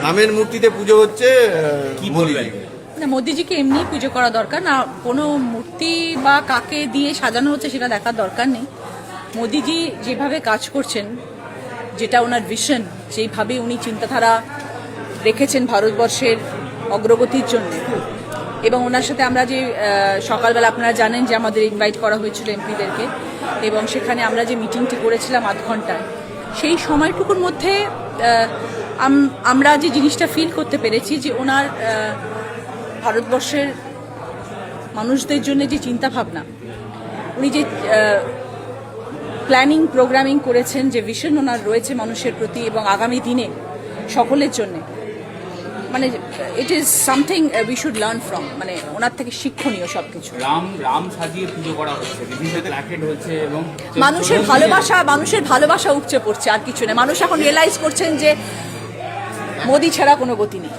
রামের মূর্তিতে পুজো হচ্ছে কি মোদিজি। বলবেন? না, মোদিজিকে এমনি পুজো করা দরকার না, কোনো মূর্তি বা কাকে দিয়ে সাজানো হচ্ছে সেটা দেখার দরকার নেই। মোদিজি যেভাবে কাজ করছেন, যেটা ওনার ভিশন, সেইভাবে উনি চিন্তাধারা রেখেছেন ভারতবর্ষের অগ্রগতির জন্য। এবং ওনার সাথে আমরা যে সকালবেলা আপনারা জানেন যে আমাদের ইনভাইট করা হয়েছিল এমপিদেরকে, এবং সেখানে আমরা যে মিটিংটি করেছিলাম আধ ঘন্টায়, সেই সময়টুকুর মধ্যে আমরা যে জিনিসটা ফিল করতে পেরেছি যে ওনার ভারতবর্ষের মানুষদের জন্য যে চিন্তাভাবনা, উনি যে প্ল্যানিং প্রোগ্রামিং করেছেন, যে ভিশন ওনার রয়েছে মানুষের প্রতি এবং আগামী দিনে সকলের জন্য, মানে it is something we should learn from. মানে ওনার থেকে শিক্ষণীয় সবকিছু। রাম সাজিয়ে পুজো করা হচ্ছে, বিভিন্ন প্ল্যাকেট হচ্ছে এবং মানুষের ভালোবাসা উপচে পড়ছে, আর কিছু নেই। মানুষ এখন রিয়েলাইজ করছেন যে মোদি ছাড়া কোনো গতি নেই।